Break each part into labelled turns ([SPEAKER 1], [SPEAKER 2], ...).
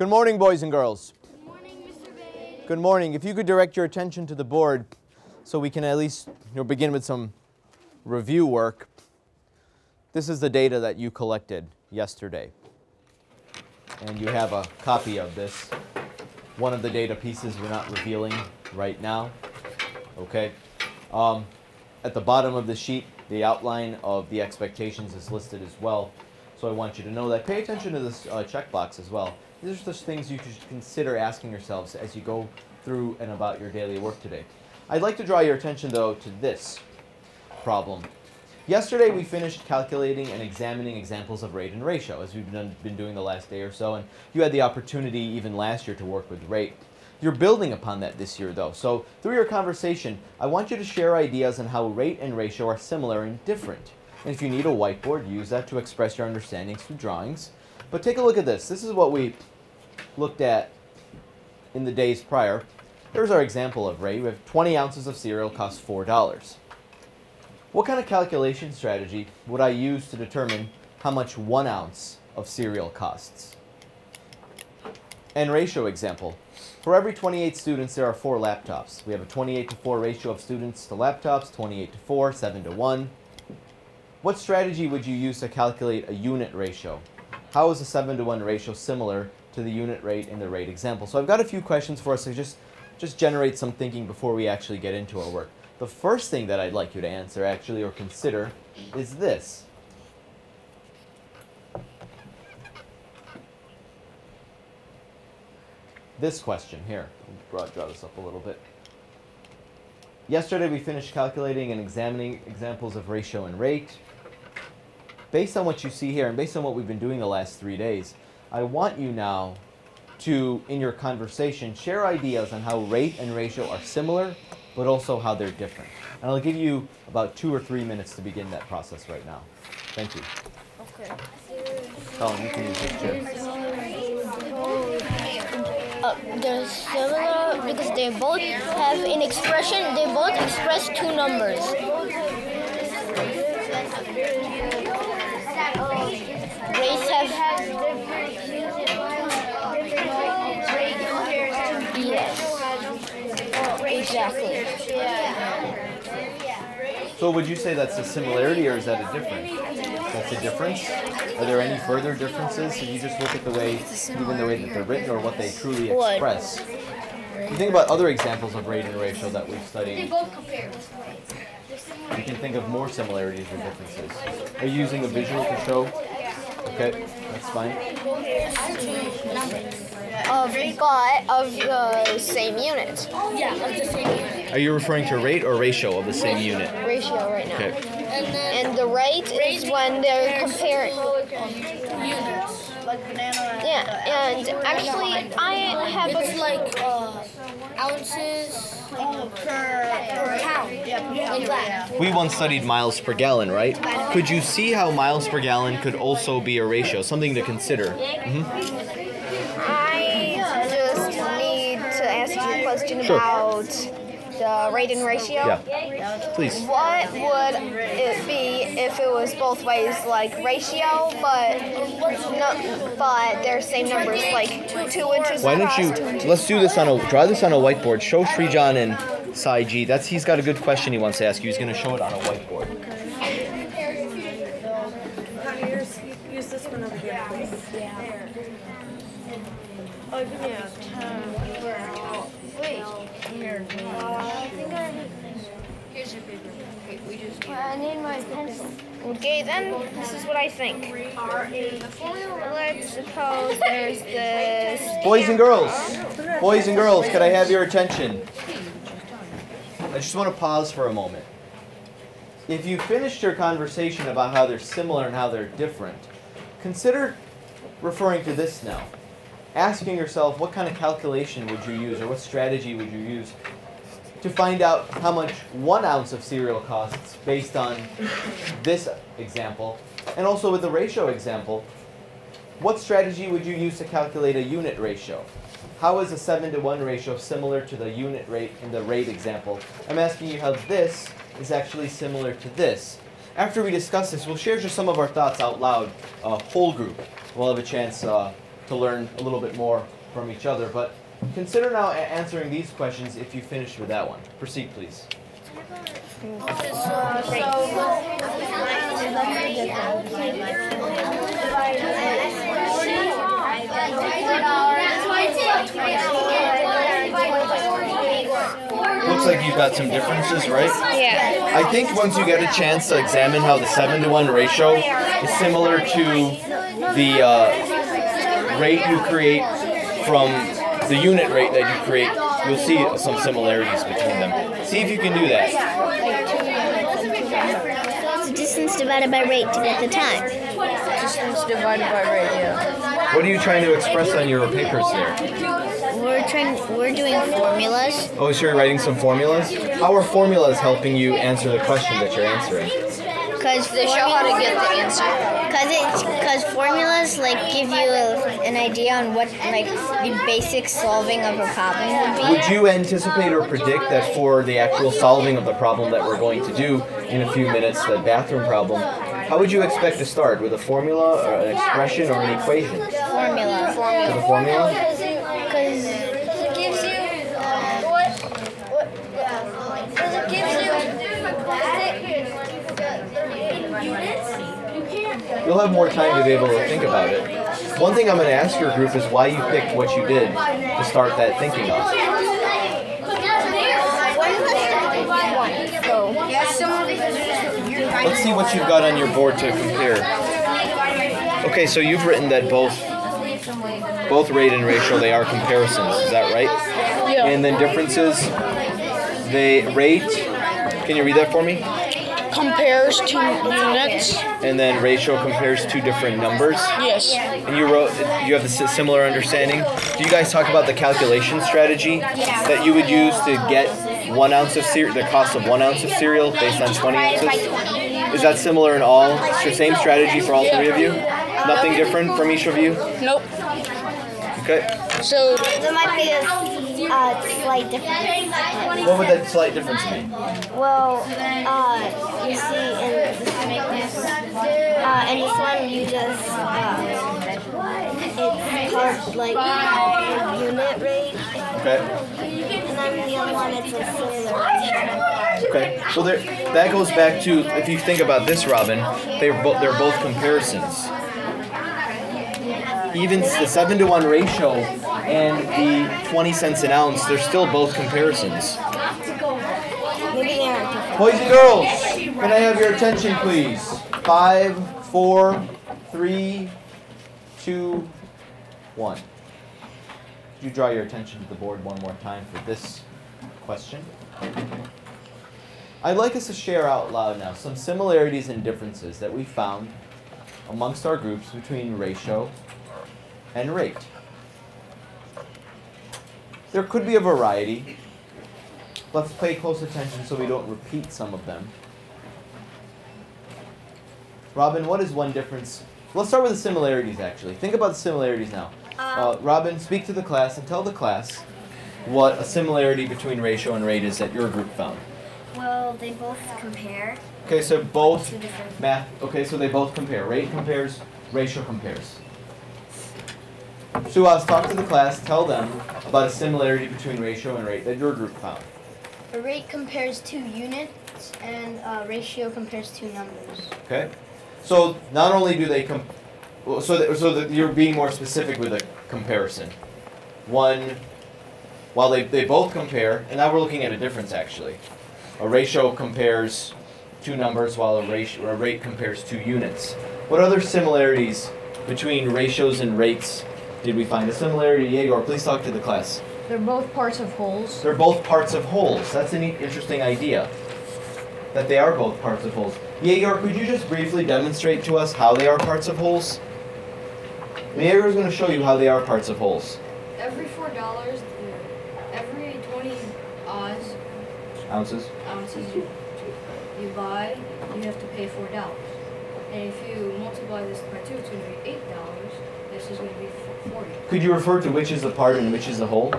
[SPEAKER 1] Good morning, boys and girls.
[SPEAKER 2] Good morning, Mr. Vaid.
[SPEAKER 1] Good morning. If you could direct your attention to the board so we can at least begin with some review work. This is the data that you collected yesterday. And you have a copy of this. One of the data pieces we're not revealing right now. Okay. At the bottom of the sheet, the outline of the expectations is listed as well. So I want you to know that. Pay attention to this checkbox as well. These are just things you should consider asking yourselves as you go through and about your daily work today. I'd like to draw your attention, though, to this problem. Yesterday, we finished calculating and examining examples of rate and ratio, as we've been doing the last day or so, and you had the opportunity even last year to work with rate. You're building upon that this year, though. So through your conversation, I want you to share ideas on how rate and ratio are similar and different. And if you need a whiteboard, use that to express your understandings through drawings. But take a look at this. This is what we looked at in the days prior. Here's our example of rate. We have 20 ounces of cereal costs $4. What kind of calculation strategy would I use to determine how much 1 ounce of cereal costs? And ratio example. For every 28 students, there are 4 laptops. We have a 28-to-4 ratio of students to laptops, 28-to-4, 7-to-1. What strategy would you use to calculate a unit ratio? How is a 7-to-1 ratio similar to the unit rate in the rate example? So I've got a few questions for us to just generate some thinking before we actually get into our work. The first thing that I'd like you to answer, actually, or consider, is this. This question here. Draw this up a little bit. Yesterday we finished calculating and examining examples of ratio and rate. Based on what you see here and based on what we've been doing the last 3 days, I want you now to, in your conversation, share ideas on how rate and ratio are similar, but also how they're different. And I'll give you about 2 or 3 minutes to begin that process right now. Thank you.
[SPEAKER 2] Okay.
[SPEAKER 1] Colin, you can use this chair.
[SPEAKER 2] They're similar because they both have an expression. They both express 2 numbers. Rates have. Yes. Exactly.
[SPEAKER 1] So would you say that's a similarity or is that a difference? That's a difference? Are there any further differences? So you just look at the way, even the way that they're written or what they truly express. You think about other examples of rate and ratio that we've studied.
[SPEAKER 2] They both compare.
[SPEAKER 1] You can think of more similarities or differences. Are you using a visual to show? Okay, that's fine.
[SPEAKER 2] Of the same unit. Yeah, of the same unit.
[SPEAKER 1] Are you referring to rate or ratio of the same unit?
[SPEAKER 2] Ratio right now.
[SPEAKER 1] Okay.
[SPEAKER 2] And the rate is when they're comparing
[SPEAKER 3] units, like banana.
[SPEAKER 2] Yeah, and actually I have
[SPEAKER 3] It's like ounces per pound. Like that.
[SPEAKER 1] We once studied miles per gallon, right? Could you see how miles per gallon could also be a ratio? Something to consider.
[SPEAKER 2] I just need to ask you a question about the rate and ratio.
[SPEAKER 1] Yeah, please.
[SPEAKER 2] What would it be if it was both ways, like ratio, but they're same numbers, like 2 inches?
[SPEAKER 1] Why don't you, let's do this draw this on a whiteboard. Show Srijan and Sai G. He's got a good question he wants to ask you. He's going to show it on a whiteboard.
[SPEAKER 3] Use this one over here, please. Yeah. Oh, give me a 10. Wait. Here. Here's your paper. Okay,
[SPEAKER 2] I need my pencil. Okay, then this is what I think. Let's suppose there's this.
[SPEAKER 1] Boys and girls, could I have your attention? I just want to pause for a moment. If you finished your conversation about how they're similar and how they're different, consider referring to this now. Asking yourself what kind of calculation would you use or what strategy would you use to find out how much 1 ounce of cereal costs based on this example. And also with the ratio example, what strategy would you use to calculate a unit ratio? How is a 7-to-1 ratio similar to the unit rate in the rate example? I'm asking you how this is actually similar to this. After we discuss this, we'll share just some of our thoughts out loud, whole group. We'll have a chance to to learn a little bit more from each other. But consider now answering these questions if you finished with that one. Proceed, please. Looks like you've got some differences, right?
[SPEAKER 2] Yeah.
[SPEAKER 1] I think once you get a chance to examine how the 7-to-1 ratio is similar to the rate you create from the unit rate that you create, you'll see some similarities between them. See if you can do that.
[SPEAKER 4] It's distance divided by rate to get the time.
[SPEAKER 3] Distance divided by rate, yeah.
[SPEAKER 1] What are you trying to express on your papers there?
[SPEAKER 4] We're doing formulas.
[SPEAKER 1] Oh, so you're writing some formulas? How are formulas helping you answer the question that you're answering?
[SPEAKER 4] Because
[SPEAKER 3] They show how to get the answer.
[SPEAKER 4] Because formulas like give you an idea on what like the basic solving of a problem would be.
[SPEAKER 1] Would you anticipate or predict that for the actual solving of the problem that we're going to do in a few minutes, the bathroom problem, how would you expect to start? With a formula or an expression or an equation?
[SPEAKER 4] Formula.
[SPEAKER 1] With a formula?
[SPEAKER 4] Because
[SPEAKER 3] It gives you Because it gives you
[SPEAKER 1] You'll have more time to be able to think about it. One thing I'm going to ask your group is why you picked what you did to start that thinking off. Let's see what you've got on your board to compare. Okay, so you've written that both rate and ratio, they are comparisons. Is that right?
[SPEAKER 3] Yeah.
[SPEAKER 1] And then differences, they rate. Can you read that for me?
[SPEAKER 3] compares to units.
[SPEAKER 1] And then ratio compares two different numbers.
[SPEAKER 3] Yes.
[SPEAKER 1] And you have the similar understanding. Do you guys talk about the calculation strategy that you would use to get 1 ounce of the cost of 1 ounce of cereal based on 20 ounces? Is that similar in all? It's the same strategy for all three of you? Nothing different from each of you?
[SPEAKER 3] Nope.
[SPEAKER 1] Okay.
[SPEAKER 3] So
[SPEAKER 4] There might be a slight difference.
[SPEAKER 1] What would that slight difference be?
[SPEAKER 4] Well, you see in this one you just, it's called like unit rate,
[SPEAKER 1] Okay.
[SPEAKER 4] and then the other one it's a similar ratio.
[SPEAKER 1] Okay. So that goes back to, if you think about this, Robin, they're both comparisons. Even the 7-to-1 ratio and the 20 cents an ounce, they're still both comparisons.
[SPEAKER 4] Maybe they aren't different.
[SPEAKER 1] Boys and girls, can I have your attention, please? 5, 4, 3, 2, 1. Could you draw your attention to the board one more time for this question? I'd like us to share out loud now some similarities and differences that we found amongst our groups between ratio and rate. There could be a variety. Let's pay close attention so we don't repeat some of them. Robin, what is one difference? Let's start with the similarities, actually. Think about the similarities now. Robin, speak to the class and tell the class what a similarity between ratio and rate is that your group found.
[SPEAKER 4] Well, they both compare.
[SPEAKER 1] Okay, so both
[SPEAKER 4] Two different.
[SPEAKER 1] math. Okay, so they both compare. Rate compares, ratio compares. Suhas, talk to the class. Tell them about a similarity between ratio and rate that your group found.
[SPEAKER 4] A rate compares two units, and ratio compares two numbers.
[SPEAKER 1] Okay, so not only do they so that you're being more specific with a comparison. One, while they both compare, and now we're looking at a difference actually. A ratio compares two numbers, while a rate compares two units. What other similarities between ratios and rates did we find? A similarity, Yegor, please talk to the class.
[SPEAKER 3] they're both parts of wholes.
[SPEAKER 1] They're both parts of wholes. That's an interesting idea, that they are both parts of wholes. Yegor, could you just briefly demonstrate to us how they are parts of wholes? Yegor is going to show you how they are parts of wholes.
[SPEAKER 5] Every $4, every 20
[SPEAKER 1] Ounces.
[SPEAKER 5] ounces you buy, you have to pay $4. And if you multiply this by 2, it's going to be $8. This is going to be 40.
[SPEAKER 1] Could you refer to which is the part and which is the whole?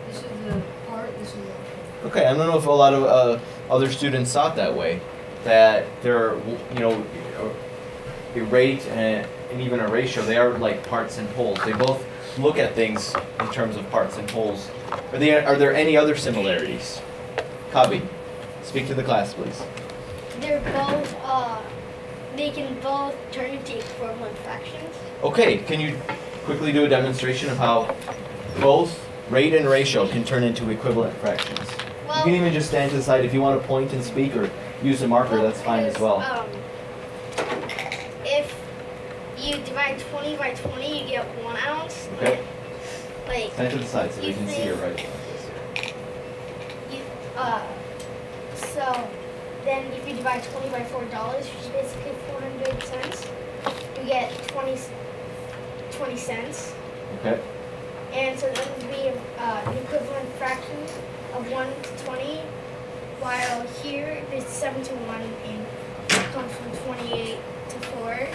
[SPEAKER 5] This is the part, this is the...
[SPEAKER 1] Okay, I don't know if a lot of other students saw it that way. That there are, a rate and even a ratio, they are like parts and wholes. They both look at things in terms of parts and wholes. Are there any other similarities? Kabi, speak to the class, please.
[SPEAKER 6] They're both, they can both turn into equivalent fractions.
[SPEAKER 1] Okay, can you quickly do a demonstration of how both rate and ratio can turn into equivalent fractions? You can even just stand to the side. If you want to point and speak or use a marker, that's fine as well.
[SPEAKER 6] If you divide 20 by 20, you get 1 ounce.
[SPEAKER 1] Okay.
[SPEAKER 6] Like,
[SPEAKER 1] Stand to the side so we can see your right.
[SPEAKER 6] So then if you divide 20 by $4, which is basically 400 cents, you get 20 cents.
[SPEAKER 1] Okay.
[SPEAKER 6] And so that would be an equivalent fraction of 1 to 20, while here it's 7 to 1 and it comes from 28 to 4.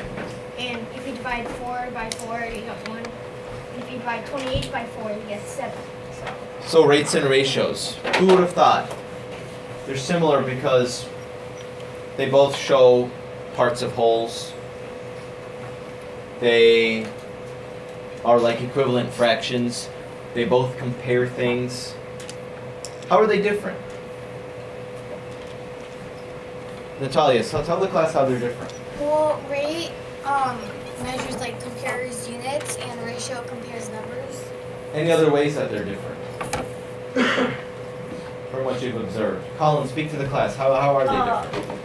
[SPEAKER 6] And if you divide 4 by 4, you get 1. And if you divide 28 by 4, you get 7.
[SPEAKER 1] So rates and ratios. Who would have thought? They're similar because they both show parts of wholes. They are like equivalent fractions. They both compare things. How are they different? Natalia, so tell the class how they're different.
[SPEAKER 7] Well, rate measures like compares units, and ratio compares numbers.
[SPEAKER 1] Any other ways that they're different? From what you've observed. Colin, speak to the class. How are they different?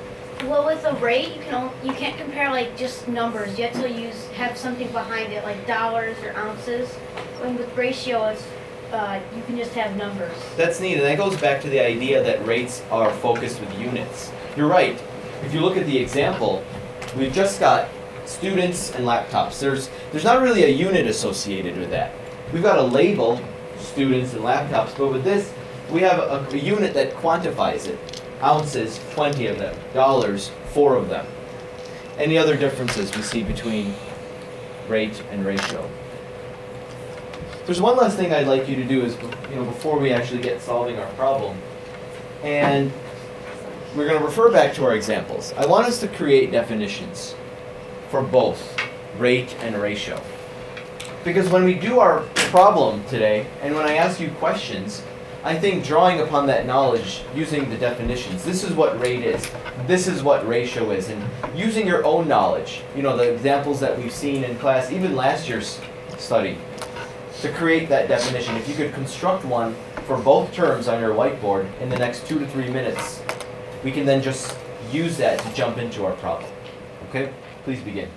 [SPEAKER 8] Well, with a rate, you can't compare like just numbers. You have to have something behind it, like dollars or ounces. And with ratio, it's you can just have numbers.
[SPEAKER 1] That's neat, and that goes back to the idea that rates are focused with units. You're right. If you look at the example, we've just got students and laptops. There's not really a unit associated with that. We've got a label, students and laptops, but with this, we have a unit that quantifies it. Ounces, 20 of them. Dollars, 4 of them. Any other differences we see between rate and ratio? There's one last thing I'd like you to do is, before we actually get solving our problem, and we're going to refer back to our examples. I want us to create definitions for both rate and ratio. Because when we do our problem today, and when I ask you questions, I think drawing upon that knowledge, using the definitions, this is what rate is, this is what ratio is, and using your own knowledge, the examples that we've seen in class, even last year's study, to create that definition. If you could construct one for both terms on your whiteboard in the next 2 to 3 minutes, we can then just use that to jump into our problem. Okay? Please begin.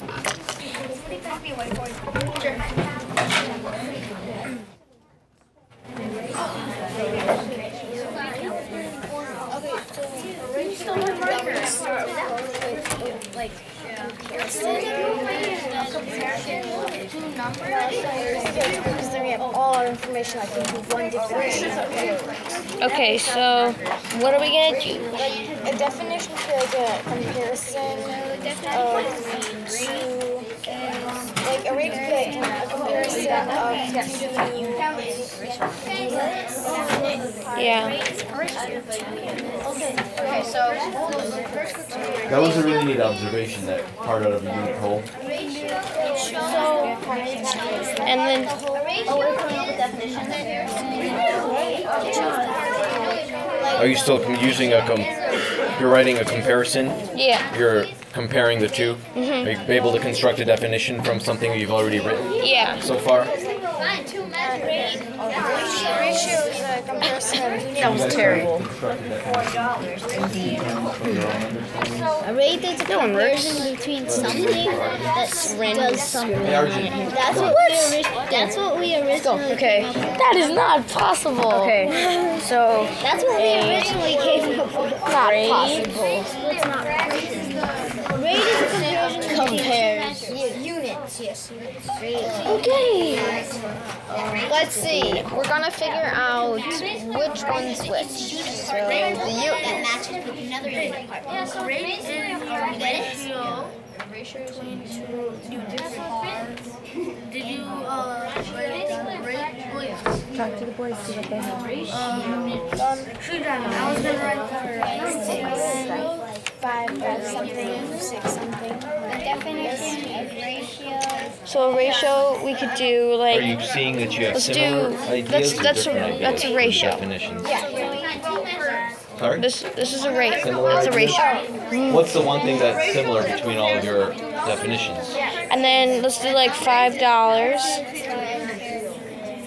[SPEAKER 7] Because then we have all our information, I think, with one definition.
[SPEAKER 2] Okay, so what are we gonna do?
[SPEAKER 7] Like a definition for like a comparison of two, like a rate could be like a comparison of two units.
[SPEAKER 2] Yeah.
[SPEAKER 7] Okay, so
[SPEAKER 1] That was a really neat observation, that part out of a unit whole.
[SPEAKER 2] And then
[SPEAKER 9] Are you still using you're writing a comparison?
[SPEAKER 2] yeah.
[SPEAKER 9] You're comparing the two? Are you able to construct a definition from something you've already written
[SPEAKER 2] Yeah.
[SPEAKER 9] so far?
[SPEAKER 7] ratio is a comparison of units.
[SPEAKER 2] That was terrible.
[SPEAKER 4] A rate is a comparison between something that does something. That's what we originally
[SPEAKER 2] Okay. That is not possible. Okay. So
[SPEAKER 4] That's what we originally came up with.
[SPEAKER 2] not possible.
[SPEAKER 4] Rate is a comparison
[SPEAKER 7] Compares units, yes.
[SPEAKER 2] Okay.
[SPEAKER 7] Let's see. We're gonna figure out which one's which. So the unit
[SPEAKER 4] matches with another unit part.
[SPEAKER 6] Rate is
[SPEAKER 7] ratio
[SPEAKER 6] between two units. Did you write it down? Rate? Oh, yeah.
[SPEAKER 3] Talk to the boys, see what they have.
[SPEAKER 6] Shoot down. I was gonna write
[SPEAKER 7] 5 something, 6 something.
[SPEAKER 4] The definition of ratio.
[SPEAKER 2] So a ratio we could do
[SPEAKER 9] Are
[SPEAKER 2] like
[SPEAKER 9] you seeing that you have
[SPEAKER 2] let's
[SPEAKER 9] similar
[SPEAKER 2] do
[SPEAKER 9] ideas or
[SPEAKER 2] that's
[SPEAKER 9] different ideas
[SPEAKER 2] that's a
[SPEAKER 9] for the
[SPEAKER 2] ratio.
[SPEAKER 9] definitions? Sorry?
[SPEAKER 2] This is a rate.
[SPEAKER 9] Similar
[SPEAKER 2] It's a
[SPEAKER 9] ideas?
[SPEAKER 2] ratio.
[SPEAKER 9] What's the one thing that's similar between all of your definitions?
[SPEAKER 2] And then let's do like $5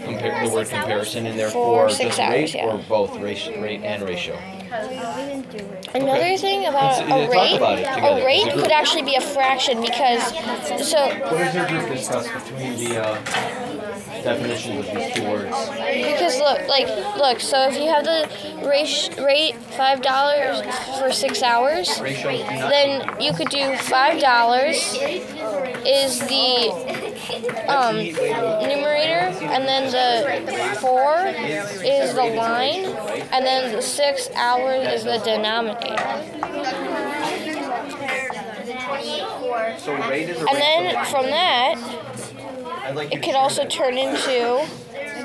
[SPEAKER 9] Compare the word comparison in there
[SPEAKER 2] For
[SPEAKER 9] for
[SPEAKER 2] 6
[SPEAKER 9] just
[SPEAKER 2] hours,
[SPEAKER 9] rate
[SPEAKER 2] yeah.
[SPEAKER 9] or both rate and ratio?
[SPEAKER 2] Another
[SPEAKER 9] Okay.
[SPEAKER 2] thing about
[SPEAKER 9] Let's talk about it together
[SPEAKER 2] a rate
[SPEAKER 9] as a group.
[SPEAKER 2] could actually be a fraction because so
[SPEAKER 9] What does your group discuss between the definitions of these two words?
[SPEAKER 2] because look so if you have the rate $5 for 6 hours,
[SPEAKER 9] Ratio?
[SPEAKER 2] then you could do $5 is the numerator, and then the 4 is the line, and then the 6 hours is the denominator.
[SPEAKER 9] So rate is a
[SPEAKER 2] And then from that,
[SPEAKER 9] I'd like you
[SPEAKER 2] it
[SPEAKER 9] to
[SPEAKER 2] could
[SPEAKER 9] share
[SPEAKER 2] also
[SPEAKER 9] that.
[SPEAKER 2] turn into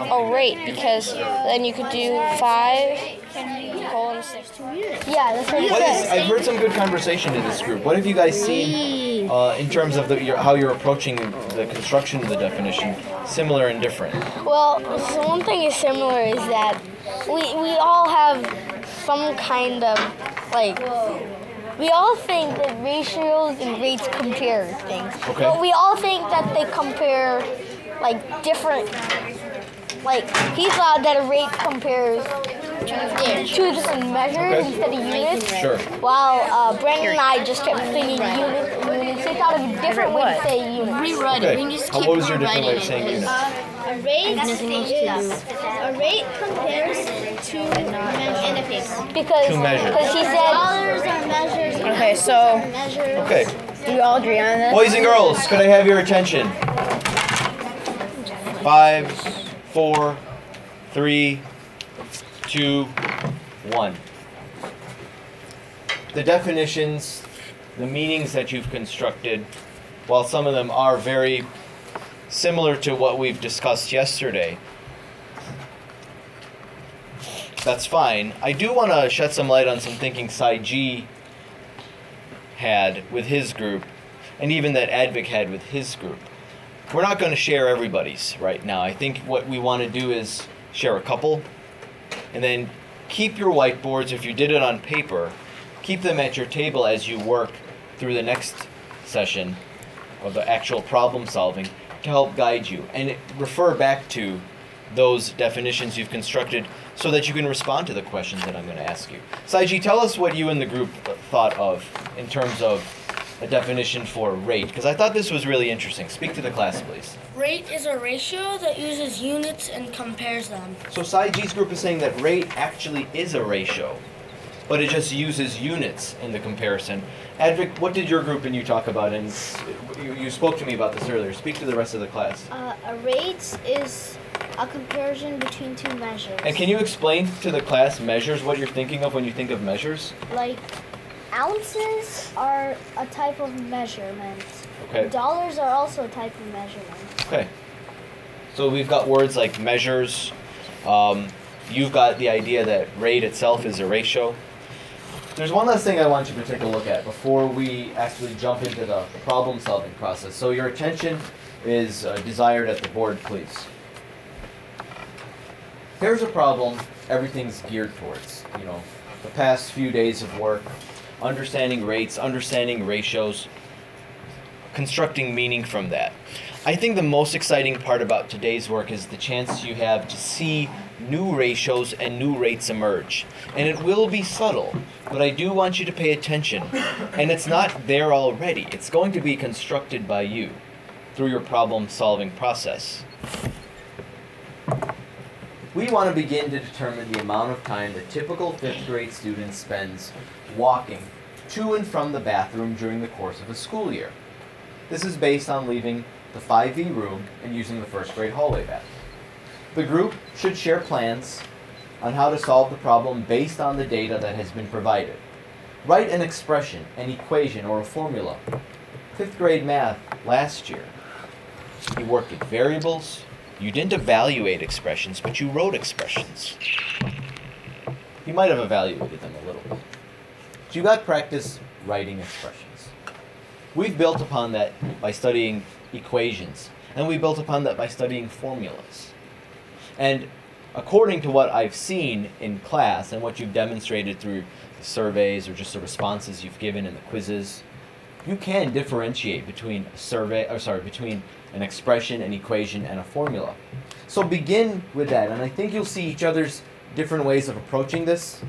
[SPEAKER 2] a rate because then you could do 5 colon 6.
[SPEAKER 4] Yeah, that's what it
[SPEAKER 9] What is,
[SPEAKER 4] says.
[SPEAKER 9] I've heard some good conversation in this group. What have you guys seen in terms of how you're approaching the construction of the definition, similar and different?
[SPEAKER 7] Well, so one thing is similar is that we all have some kind of, like, we all think that ratios and rates compare things.
[SPEAKER 9] Okay.
[SPEAKER 7] But we all think that they compare, like, different, like, he thought that a rate compares two different measures
[SPEAKER 9] Okay.
[SPEAKER 7] instead of units.
[SPEAKER 9] Sure.
[SPEAKER 7] While Brandon and I just kept thinking units. They thought of a different way to say units.
[SPEAKER 3] Rewrite it. We can just keep
[SPEAKER 9] What was your different way
[SPEAKER 3] rewriting
[SPEAKER 9] of saying units?
[SPEAKER 6] A rate compares two measures.
[SPEAKER 7] Because
[SPEAKER 9] Two measures.
[SPEAKER 7] he said
[SPEAKER 6] Dollars are measures.
[SPEAKER 2] Okay, so
[SPEAKER 6] Measures.
[SPEAKER 9] Okay.
[SPEAKER 2] do you all agree on this?
[SPEAKER 9] Boys and girls, could I have your attention? 5, 4, 3, 2, 1. The definitions, the meanings that you've constructed, while some of them are very similar to what we've discussed yesterday, that's fine. I do want to shed some light on some thinking Cy G had with his group, and even that Advic had with his group. We're not going to share everybody's right now. I think what we want to do is share a couple, and then keep your whiteboards, if you did it on paper, keep them at your table as you work through the next session of the actual problem solving to help guide you. And refer back to those definitions you've constructed so that you can respond to the questions that I'm going to ask you. Saiji, tell us what you and the group thought of in terms of a definition for rate, because I thought this was really interesting. Speak to the class, please.
[SPEAKER 3] Rate is a ratio that uses units and compares them.
[SPEAKER 9] So Saiji's group is saying that rate actually is a ratio, but it just uses units in the comparison. Advic, what did your group and you talk about? And you spoke to me about this earlier. Speak to the rest of the class.
[SPEAKER 6] A rate is a comparison between two measures.
[SPEAKER 9] And can you explain to the class measures, what you're thinking of when you think of measures?
[SPEAKER 6] Like, ounces are a type of measurement.
[SPEAKER 9] Okay.
[SPEAKER 6] Dollars are also a type of measurement.
[SPEAKER 9] Okay. So we've got words like measures. You've got the idea that rate itself is a ratio. There's one last thing I want you to take a look at before we actually jump into the problem-solving process. So your attention is desired at the board, please. Here's a problem everything's geared towards. You know, the past few days of work, understanding rates, understanding ratios, constructing meaning from that. I think the most exciting part about today's work is the chance you have to see new ratios and new rates emerge. And it will be subtle, but I do want you to pay attention. And it's not there already. It's going to be constructed by you through your problem-solving process. We want to begin to determine the amount of time the typical 5th grade student spends walking to and from the bathroom during the course of a school year. This is based on leaving the 5E room and using the 1st grade hallway bathroom. The group should share plans on how to solve the problem based on the data that has been provided. Write an expression, an equation, or a formula. 5th grade math last year, you worked with variables. You didn't evaluate expressions, but you wrote expressions. You might have evaluated them a little bit. So you got practice writing expressions. We've built upon that by studying equations, and we built upon that by studying formulas. And according to what I've seen in class and what you've demonstrated through the surveys or just the responses you've given in the quizzes, you can differentiate between between an expression, an equation, and a formula. So begin with that, and I think you'll see each other's different ways of approaching this.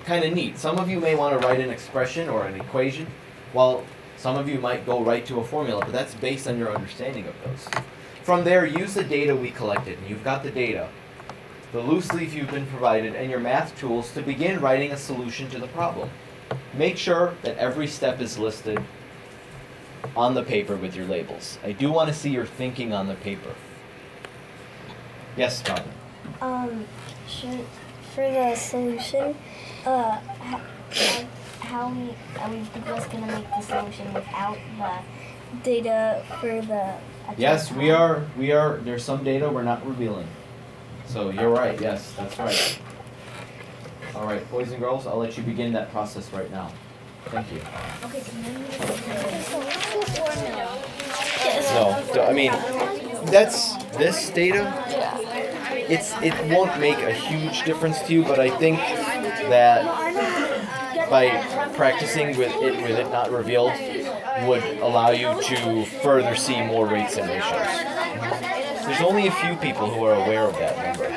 [SPEAKER 9] Kind of neat. Some of you may want to write an expression or an equation, while some of you might go right to a formula, but that's based on your understanding of those. From there, use the data we collected, and you've got the data, the loose leaf you've been provided, and your math tools to begin writing a solution to the problem. Make sure that every step is listed on the paper with your labels. I do want to see your thinking on the paper. Yes, Robin?
[SPEAKER 7] For the solution, how are we just going to make the solution without the data for the...
[SPEAKER 9] Yes, we are. There's some data we're not revealing. So you're right. Yes, that's right. All right, boys and girls, I'll let you begin that process right now. Thank you.
[SPEAKER 6] Okay, so
[SPEAKER 9] No, I mean, that's this data. It won't make a huge difference to you, but I think that by practicing with it not revealed would allow you to further see more rates and ratios. There's only a few people who are aware of that number.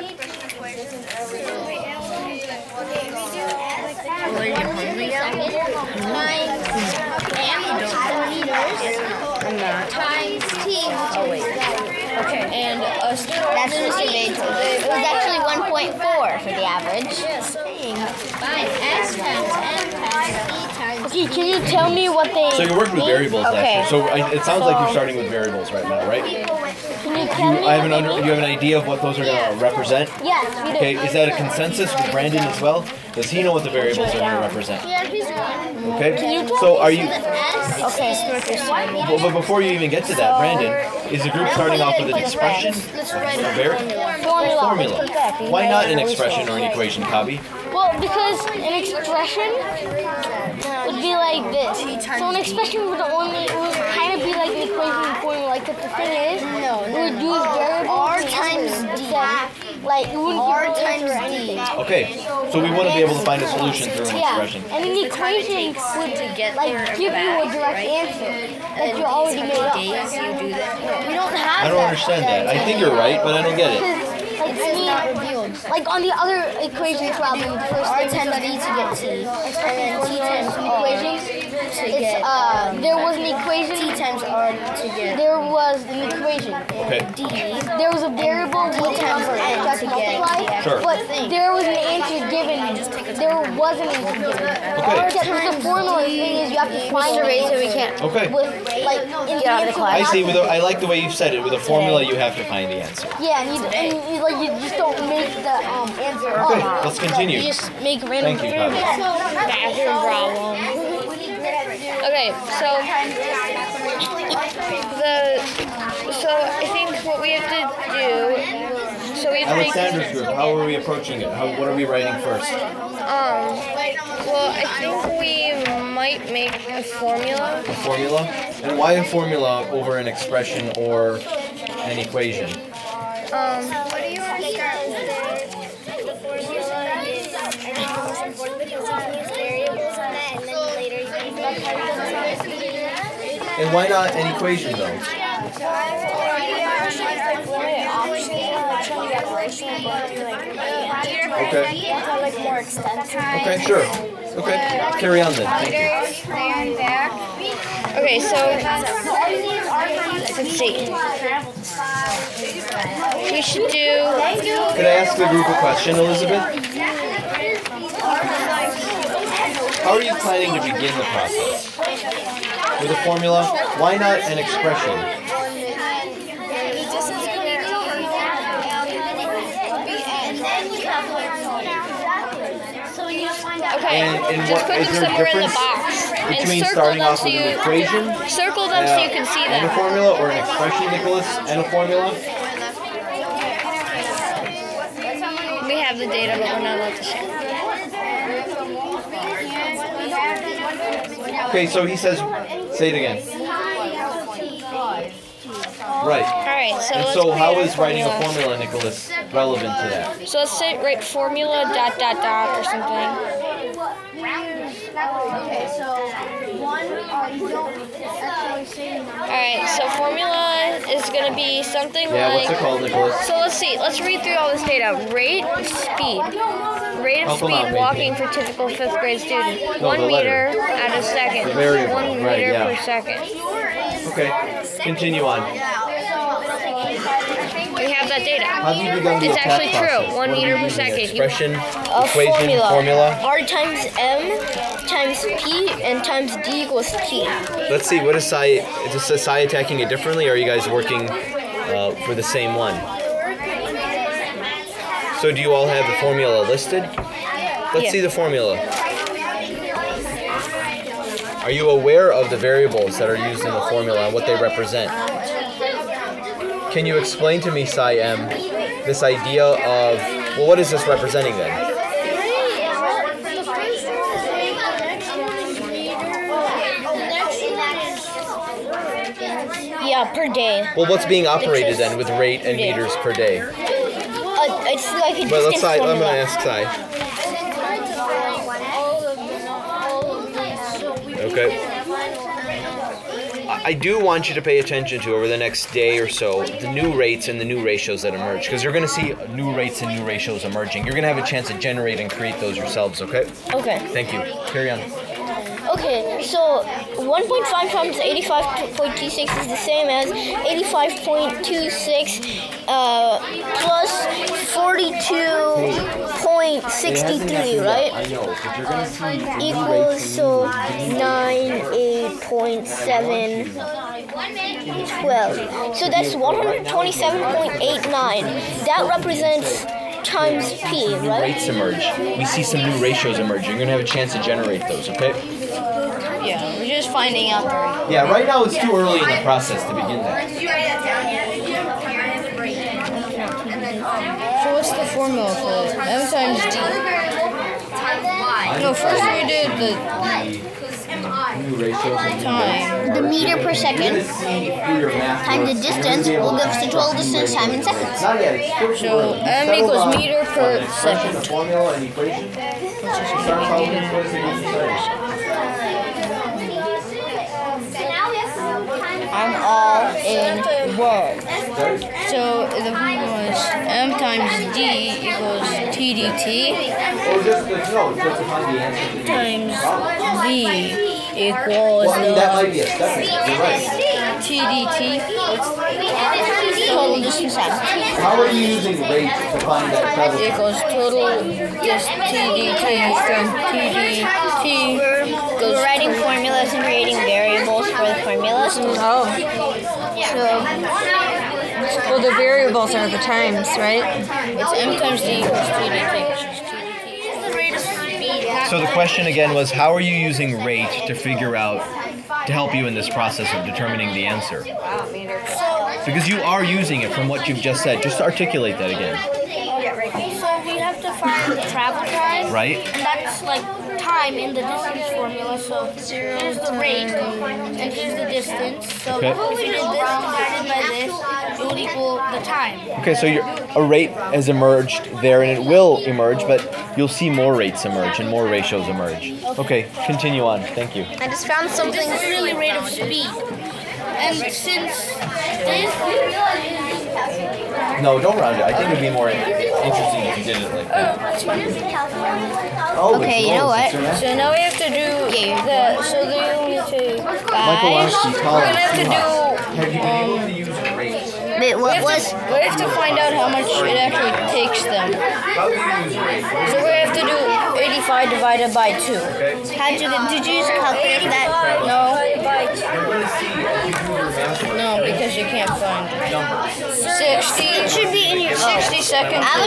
[SPEAKER 4] Times T. Oh wait. Okay. And that's Mr. Vaid's. It was actually 1.4 for the average. Fine. X times M times E times.
[SPEAKER 7] Okay, can you tell me what they...
[SPEAKER 9] So you're working with variables,
[SPEAKER 4] Okay.
[SPEAKER 9] actually. So it sounds like you're starting with variables right now, right?
[SPEAKER 7] Can you tell me
[SPEAKER 9] You have an idea of what those are going to represent?
[SPEAKER 7] Yes, we do.
[SPEAKER 9] Okay, is that a consensus with Brandon as well? Does he know what the variables are going to represent? Okay, so are you... But before you even get to that, Brandon, is the group starting off with an expression? A formula. Why not an expression or an equation, Kabi?
[SPEAKER 7] Well, because an expression would be like this. So an expression would kind of be like an equation and formula. Like the thing is, we would use variables.
[SPEAKER 4] R times D.
[SPEAKER 7] Like it wouldn't
[SPEAKER 4] R
[SPEAKER 7] give
[SPEAKER 4] times
[SPEAKER 7] or
[SPEAKER 4] D.
[SPEAKER 7] anything.
[SPEAKER 9] Okay, so we want to be able to find a solution through an expression.
[SPEAKER 7] And an equation would like give you a direct answer that you already made up.
[SPEAKER 4] We don't have
[SPEAKER 9] I don't understand that. I think you're right, but I don't get it.
[SPEAKER 7] Like on the other equation problem, first
[SPEAKER 4] R times D to get T, and then T times R to get
[SPEAKER 7] there was an equation.
[SPEAKER 4] T times R to get
[SPEAKER 7] There was an equation.
[SPEAKER 9] Okay.
[SPEAKER 4] D.
[SPEAKER 7] There was a variable with a number and you had to multiply,
[SPEAKER 9] Sure.
[SPEAKER 7] but there was an answer given. There wasn't an answer given.
[SPEAKER 9] Okay.
[SPEAKER 7] Except with the formula, the thing is you have to find a rate so we can't.
[SPEAKER 9] Okay.
[SPEAKER 7] With like in the answer.
[SPEAKER 9] I see. I like the way you've said it. With a formula, you have to find the answer.
[SPEAKER 7] Yeah, and you just don't make the answer up.
[SPEAKER 9] Okay, let's continue.
[SPEAKER 7] You just make random.
[SPEAKER 9] Thank you, Kabi.
[SPEAKER 7] Bathroom problem.
[SPEAKER 2] Okay, so I think what we have to do, so we have to make,
[SPEAKER 9] Alexandra's group, how are we approaching it? What are we writing first?
[SPEAKER 2] well, I think we might make a formula.
[SPEAKER 9] A formula? And why a formula over an expression or an equation?
[SPEAKER 6] What do you want to start with? The formula is, I think, the most important because you can use variables on that, and then later you can use
[SPEAKER 9] And why not an equation though? Okay. Okay, sure. Okay, carry on then. Thank you.
[SPEAKER 2] Okay, so let's see. We should do.
[SPEAKER 9] Could I ask the group a question, Elizabeth? How are you planning to begin the process? With a formula? Why not an expression?
[SPEAKER 2] Okay,
[SPEAKER 9] And
[SPEAKER 2] just
[SPEAKER 9] what
[SPEAKER 2] put
[SPEAKER 9] is
[SPEAKER 2] them
[SPEAKER 9] there a
[SPEAKER 2] somewhere in the
[SPEAKER 9] difference
[SPEAKER 2] box and
[SPEAKER 9] between
[SPEAKER 2] circle
[SPEAKER 9] starting
[SPEAKER 2] them
[SPEAKER 9] off
[SPEAKER 2] so
[SPEAKER 9] with
[SPEAKER 2] you
[SPEAKER 9] an equation
[SPEAKER 2] circle them so you can see
[SPEAKER 9] and a
[SPEAKER 2] them.
[SPEAKER 9] formula, or an expression, Nicholas, and a formula?
[SPEAKER 2] We have the data, but we're not allowed to share.
[SPEAKER 9] Okay, so he says, say it again. Right.
[SPEAKER 7] Alright, so
[SPEAKER 9] And
[SPEAKER 7] let's
[SPEAKER 9] so how
[SPEAKER 7] create
[SPEAKER 9] is writing a
[SPEAKER 7] formula.
[SPEAKER 9] formula, Nicholas, relevant to that?
[SPEAKER 7] So let's say write formula ... or something.
[SPEAKER 6] Okay, so one, you don't actually say the number.
[SPEAKER 7] Alright, so formula is going to be something
[SPEAKER 9] Yeah,
[SPEAKER 7] like...
[SPEAKER 9] what's it called, Nicholas?
[SPEAKER 7] So let's see. Let's read through all this data. Rate, speed. Rate of
[SPEAKER 9] Oh, come on,
[SPEAKER 7] speed
[SPEAKER 9] Vaid.
[SPEAKER 7] walking for typical 5th grade student.
[SPEAKER 9] No,
[SPEAKER 7] 1
[SPEAKER 9] the letter.
[SPEAKER 7] meter at a second.
[SPEAKER 9] The variable,
[SPEAKER 7] 1
[SPEAKER 9] right,
[SPEAKER 7] meter
[SPEAKER 9] yeah.
[SPEAKER 7] per second.
[SPEAKER 9] Okay, continue on.
[SPEAKER 7] We have that data.
[SPEAKER 9] How have you begun the
[SPEAKER 7] It's
[SPEAKER 9] attack
[SPEAKER 7] actually
[SPEAKER 9] process?
[SPEAKER 7] true. 1
[SPEAKER 9] What are we
[SPEAKER 7] meter per
[SPEAKER 9] using?
[SPEAKER 7] second.
[SPEAKER 9] Expression, equation, formula.
[SPEAKER 7] R times M times P and times D equals T.
[SPEAKER 9] Let's see, what is Psi? Is Psi attacking it differently, or are you guys working for the same one? So do you all have the formula listed? Let's see the formula. Are you aware of the variables that are used in the formula and what they represent? Can you explain to me, Psi M, this idea of, well, what is this representing then?
[SPEAKER 7] Yeah, per day.
[SPEAKER 9] Well, what's being operated then with rate and meters per day?
[SPEAKER 7] It's like a
[SPEAKER 9] But let's
[SPEAKER 7] distance
[SPEAKER 9] Psi, I'm
[SPEAKER 7] formula.
[SPEAKER 9] going to ask Psi. Okay. I do want you to pay attention to, over the next day or so, the new rates and the new ratios that emerge, because you're going to see new rates and new ratios emerging. You're going to have a chance to generate and create those yourselves, okay?
[SPEAKER 7] Okay.
[SPEAKER 9] Thank you. Carry on.
[SPEAKER 7] Okay, so 1.5 times 85.26 is the same as 85.26 plus 42.63, right?
[SPEAKER 9] I know, but you're going to see
[SPEAKER 7] Equals, so 98.712. So that's 127.89. That represents times P, right?
[SPEAKER 9] rates emerge. We see some new ratios emerging. You're going to have a chance to generate those, okay?
[SPEAKER 7] Yeah, we're just finding out the rate.
[SPEAKER 9] Yeah, right now it's too early in the process to begin that.
[SPEAKER 6] Did you write that down yet?
[SPEAKER 5] So what's the formula for it? M times D. No, first we did the
[SPEAKER 9] New ratios and new
[SPEAKER 5] time.
[SPEAKER 7] The meter per second times the distance will give us the total distance time in seconds.
[SPEAKER 5] So M equals meter per second.
[SPEAKER 9] Formula and equation.
[SPEAKER 5] I'm all in work. So the formula is M times D equals TDT times V equals
[SPEAKER 9] That might be a second. You're right.
[SPEAKER 5] TDT.
[SPEAKER 7] Total distance time.
[SPEAKER 9] How are you using rate to find that travel time?
[SPEAKER 5] Equals total just TDT from TDT.
[SPEAKER 7] We're writing formulas and creating variables for the formulas.
[SPEAKER 5] Oh. Well, the variables are the times, right? It's M times D equals TDT.
[SPEAKER 9] So the question again was, how are you using rate to figure out, to help you in this process of determining the answer? Because you are using it from what you've just said. Just articulate that again.
[SPEAKER 6] So we have to find the travel time.
[SPEAKER 9] Right?
[SPEAKER 6] And that's like time in the distance formula. So here's the rate and here's the distance. So
[SPEAKER 9] Okay.
[SPEAKER 6] if you did this divided by this, it would equal the time.
[SPEAKER 9] Okay, so a rate has emerged there, and it will emerge, but you'll see more rates emerge and more ratios emerge. Okay, continue on. Thank you.
[SPEAKER 7] I just found something.
[SPEAKER 6] This is really rate of speed. And since this
[SPEAKER 9] No, don't round it. I think it'd be more interesting if you did it like that. Oh,
[SPEAKER 7] Okay, you know what?
[SPEAKER 5] So now we have to do the. So they only take
[SPEAKER 9] Michael
[SPEAKER 5] five.
[SPEAKER 9] Lansky,
[SPEAKER 5] We're gonna have to do.
[SPEAKER 9] Have you been able to use rates?
[SPEAKER 7] Wait, what was?
[SPEAKER 5] We have to find out how much it actually takes them.
[SPEAKER 9] How do you use rates?
[SPEAKER 5] So we have to do 85 divided by 2.
[SPEAKER 7] Did you use a calculator for that?
[SPEAKER 5] No,
[SPEAKER 9] You're going to see as you do your math.
[SPEAKER 5] no, because you can't find it. 60.
[SPEAKER 7] It should be in your.
[SPEAKER 5] 60 seconds.
[SPEAKER 7] I have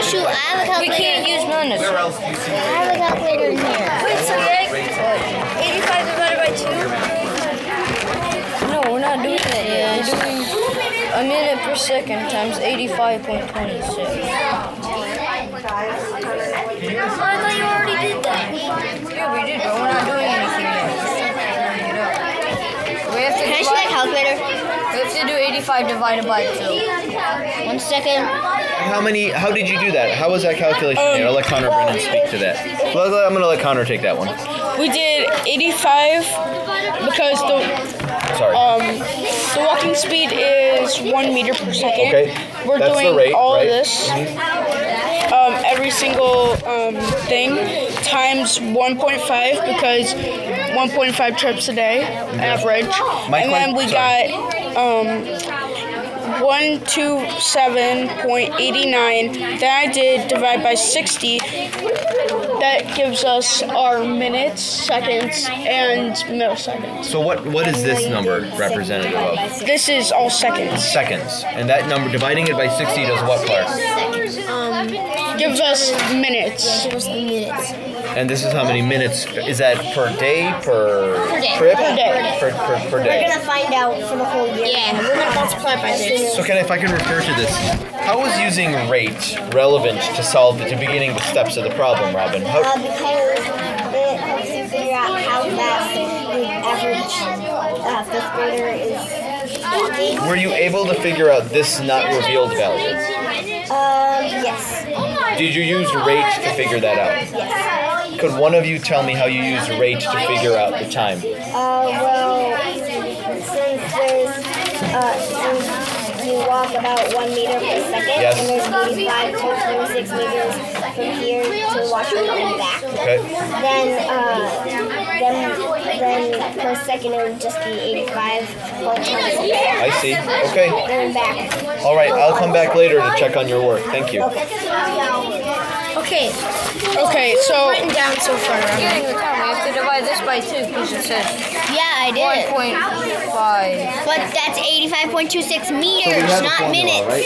[SPEAKER 7] a
[SPEAKER 5] We
[SPEAKER 7] calculator.
[SPEAKER 5] can't use none of it.
[SPEAKER 9] Where else do you see
[SPEAKER 7] I have a calculator in here.
[SPEAKER 5] Wait, so 85 divided by 2? No, we're not doing that yet. We're doing a minute per second times 85.26.
[SPEAKER 6] I thought you already did that.
[SPEAKER 5] Yeah, we did, but we're not doing anything yet.
[SPEAKER 4] 85 divided by 2. 1 second.
[SPEAKER 9] How did you do that? How was that calculation made? I'll let Connor Brennan speak to that. Well, I'm going to let Connor take that one.
[SPEAKER 3] We did 85 because the walking speed is 1 meter per second.
[SPEAKER 9] Okay.
[SPEAKER 3] We're
[SPEAKER 9] That's
[SPEAKER 3] doing
[SPEAKER 9] the rate,
[SPEAKER 3] all
[SPEAKER 9] right?
[SPEAKER 3] of this. Every single thing times 1.5 because 1.5 trips a day average. And then we got 127.89. Then I did divide by 60. That gives us our minutes, seconds, and milliseconds.
[SPEAKER 9] So what is this number representative of?
[SPEAKER 3] This is all seconds.
[SPEAKER 9] Seconds. And that number, dividing it by 60 does what, Clark?
[SPEAKER 3] Gives us minutes.
[SPEAKER 9] And this is how many minutes? Is that per day, per trip?
[SPEAKER 3] Per day.
[SPEAKER 9] Per
[SPEAKER 7] We're
[SPEAKER 9] day.
[SPEAKER 7] gonna find out for the whole year. Yeah, we're gonna multiply by 6.
[SPEAKER 9] So if I can refer to this, how is using rate relevant to solve the beginning the steps of the problem, Robin?
[SPEAKER 7] Because it helps you figure out how fast the average 5th grader is walking.
[SPEAKER 9] Were you able to figure out this not revealed value?
[SPEAKER 7] Yes.
[SPEAKER 9] Did you use rate to figure that out?
[SPEAKER 7] Yes.
[SPEAKER 9] Could one of you tell me how you used rate to figure out the time?
[SPEAKER 7] Well, since you walk about 1 meter per second,
[SPEAKER 9] Yes.
[SPEAKER 7] and there's 85 to 26 meters from here to Washington and back.
[SPEAKER 9] Okay.
[SPEAKER 7] Then per second it would just be 85 or 26.
[SPEAKER 9] I see. Okay.
[SPEAKER 7] Then back.
[SPEAKER 9] All right. I'll come back later to check on your work. Thank you.
[SPEAKER 7] Okay.
[SPEAKER 3] Okay, so
[SPEAKER 7] Written down so far.
[SPEAKER 4] We have to divide this by 2 because it says
[SPEAKER 7] Yeah, I did.
[SPEAKER 4] 1.5.
[SPEAKER 7] But that's 85.26 meters,
[SPEAKER 9] So we have a
[SPEAKER 7] not
[SPEAKER 9] formula,
[SPEAKER 7] minutes.
[SPEAKER 9] right?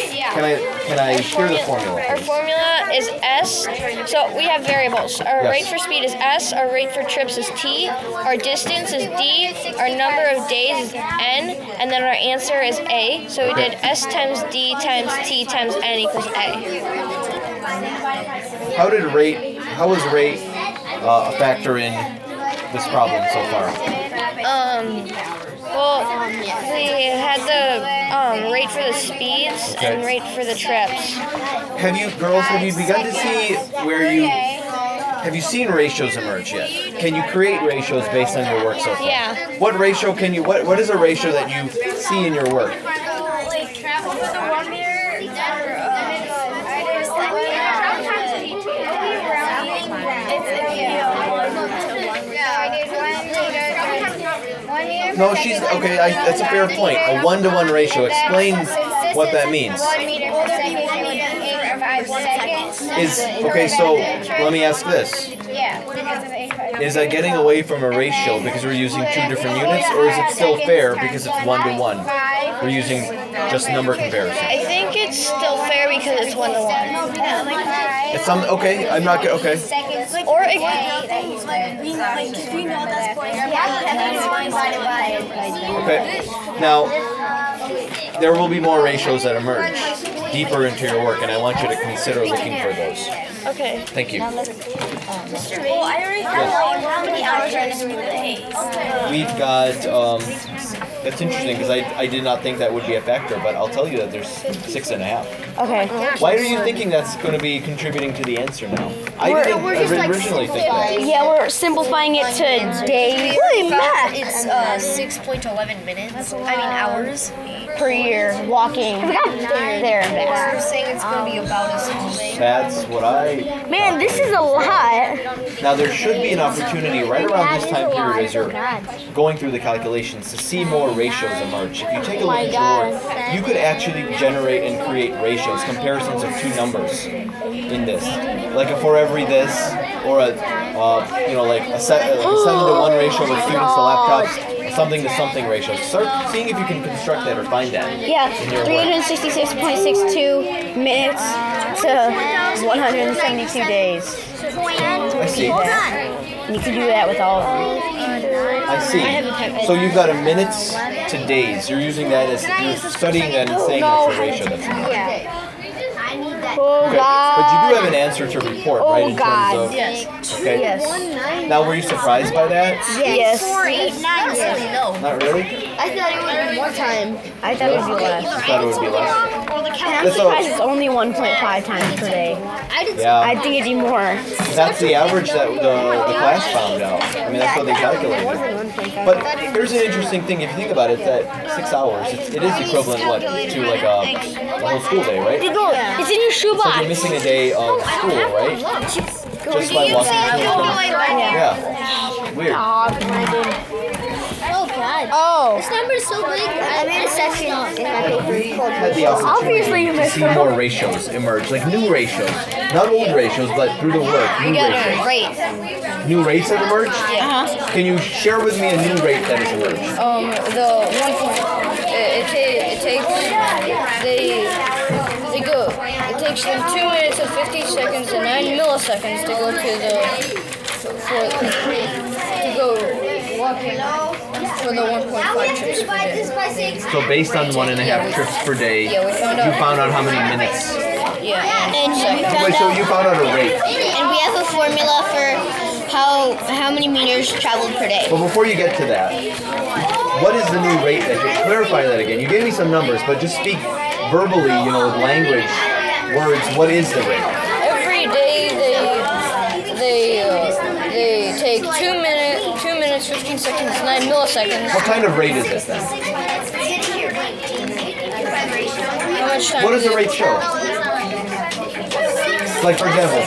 [SPEAKER 9] Can I hear the formula?
[SPEAKER 2] Our formula is S. So we have variables. Our
[SPEAKER 9] Yes.
[SPEAKER 2] rate for speed is S. Our rate for trips is T. Our distance is D. Our number of days is N. And then our answer is A. So we did S times D times T times N equals A.
[SPEAKER 9] How was rate a factor in this problem so far?
[SPEAKER 2] Well, we had the rate for the speeds and rate for the trips.
[SPEAKER 9] Have you begun to see have you seen ratios emerge yet? Can you create ratios based on your work so far?
[SPEAKER 2] Yeah.
[SPEAKER 9] What ratio what is a ratio that you see in your work?
[SPEAKER 6] Like travel for the 1 meter.
[SPEAKER 9] No, okay, that's a fair point. A 1-to-1 ratio. Explain what that means.
[SPEAKER 6] 1 meter per second for 5 seconds.
[SPEAKER 9] Okay, so let me ask this.
[SPEAKER 6] Yeah, because of 85.
[SPEAKER 9] Is that getting away from a ratio because we're using 2 different units, or is it still fair because it's 1-to-1? We're using just number comparison.
[SPEAKER 2] I think it's still fair because it's 1-to-1.
[SPEAKER 9] It's okay, I'm not good, okay.
[SPEAKER 2] Or it,
[SPEAKER 9] Okay. Now, there will be more ratios that emerge deeper into your work, and I want you to consider looking for those.
[SPEAKER 2] okay.
[SPEAKER 9] Thank you.
[SPEAKER 7] Well, I already know how many hours are in the day.
[SPEAKER 9] We've got, that's interesting because I did not think that would be a factor, but I'll tell you that there's 6.5.
[SPEAKER 3] okay.
[SPEAKER 9] Why are you thinking that's going to be contributing to the answer now? I didn't originally think that.
[SPEAKER 3] Yeah, we're simplifying it to days. Really, math.
[SPEAKER 4] It's 6.11 minutes. hours.
[SPEAKER 3] Per year walking there and back.
[SPEAKER 4] I'm saying it's going to be about as something.
[SPEAKER 9] That's what
[SPEAKER 3] Man, this is a lot.
[SPEAKER 9] Now there should be an opportunity right around this time period as you're going through the calculations to see more ratios emerge. If you take a look at your work, you could actually generate and create ratios, comparisons of 2 numbers in this. Like a for every this, or a like a 7-to-1 ratio with students to laptops, something to something ratio. Start seeing if you can construct that or find that.
[SPEAKER 3] Yeah,
[SPEAKER 9] in your work.
[SPEAKER 3] 366.62 minutes to 172 days.
[SPEAKER 9] I see.
[SPEAKER 3] You can do that with all of them.
[SPEAKER 9] I see. So you've got a minutes to days. You're using that as you're studying that and saying that's a ratio. That's enough.
[SPEAKER 7] Oh
[SPEAKER 9] Okay.
[SPEAKER 7] God.
[SPEAKER 9] But you do have an answer to report, right? In
[SPEAKER 7] God.
[SPEAKER 9] terms of,
[SPEAKER 3] Yes.
[SPEAKER 9] okay.
[SPEAKER 7] Yes.
[SPEAKER 9] Now, were you surprised by that?
[SPEAKER 7] Yes.
[SPEAKER 4] 4, 8, 9.
[SPEAKER 9] Not really.
[SPEAKER 4] I thought it would be more time.
[SPEAKER 7] I thought it would be less.
[SPEAKER 9] I thought it would be less.
[SPEAKER 7] And I'm
[SPEAKER 9] That's
[SPEAKER 7] surprised
[SPEAKER 9] all.
[SPEAKER 7] it's only 1.5 times per day.
[SPEAKER 4] I did.
[SPEAKER 9] Yeah.
[SPEAKER 7] I think it'd be more.
[SPEAKER 9] That's the average that the class found out. I mean, that's what they calculated. But here's an interesting thing. If you think about it, that 6 hours, it is equivalent, what, to like a whole school day, right?
[SPEAKER 7] It's in your
[SPEAKER 9] So you're
[SPEAKER 7] shoebox.
[SPEAKER 9] missing a day of school, right? Just by walking through the Yeah. Weird.
[SPEAKER 4] Oh God.
[SPEAKER 7] Oh.
[SPEAKER 4] This number is so big. I made a section in my paper called
[SPEAKER 9] Had the
[SPEAKER 7] Obviously, you
[SPEAKER 9] opportunity to
[SPEAKER 7] missed
[SPEAKER 9] see
[SPEAKER 7] one.
[SPEAKER 9] more ratios emerge, like new ratios. Not old ratios, but through the work, new ratios.
[SPEAKER 2] Rate.
[SPEAKER 9] New rates have emerged?
[SPEAKER 2] Yeah.
[SPEAKER 9] Can you share with me a new rate that has emerged?
[SPEAKER 5] The one it takes they go. It takes them 2 minutes and 50 seconds and 9 milliseconds to go to go walking for the 1.5 trips per day.
[SPEAKER 9] So based on 1.5 trips per day,
[SPEAKER 5] Yeah, we found out.
[SPEAKER 9] you found out how many minutes.
[SPEAKER 5] Yeah.
[SPEAKER 4] And we found
[SPEAKER 9] Wait, so
[SPEAKER 4] out,
[SPEAKER 9] you found out a rate.
[SPEAKER 4] and we have a formula for how many meters traveled per day.
[SPEAKER 9] Well, before you get to that, what is the new rate that you clarify that again? You gave me some numbers, but just speak verbally, with language, words. What is the rate?
[SPEAKER 5] Every day they take 2 minutes, 15 seconds, 9 milliseconds.
[SPEAKER 9] What kind of rate is this then?
[SPEAKER 5] How much time?
[SPEAKER 9] What does the rate show? Like for example,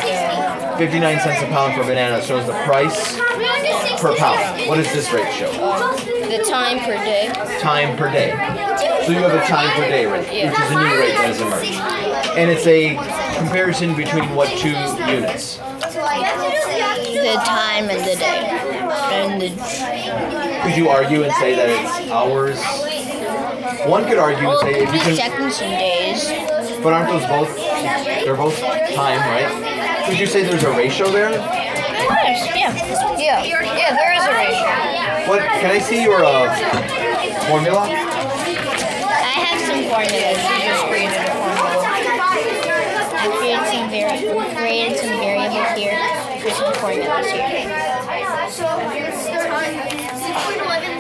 [SPEAKER 9] 59 cents a pound for banana shows the price per pound. What does this rate show?
[SPEAKER 5] The time per day.
[SPEAKER 9] Time per day. So you have a time per day rate, which is a new rate that has emerged. And it's a comparison between what two units?
[SPEAKER 4] The time and the day. And
[SPEAKER 9] Could you argue and say that it's hours? One could argue and say if you can,
[SPEAKER 4] seconds and days.
[SPEAKER 9] but aren't those both, they're both time, right? Could you say there's a ratio there?
[SPEAKER 5] Yeah, there is a ratio.
[SPEAKER 9] What, can I see your formula?
[SPEAKER 4] I have some formulas.
[SPEAKER 5] We just created a formula.
[SPEAKER 4] I created some variables here. There's some formulas here.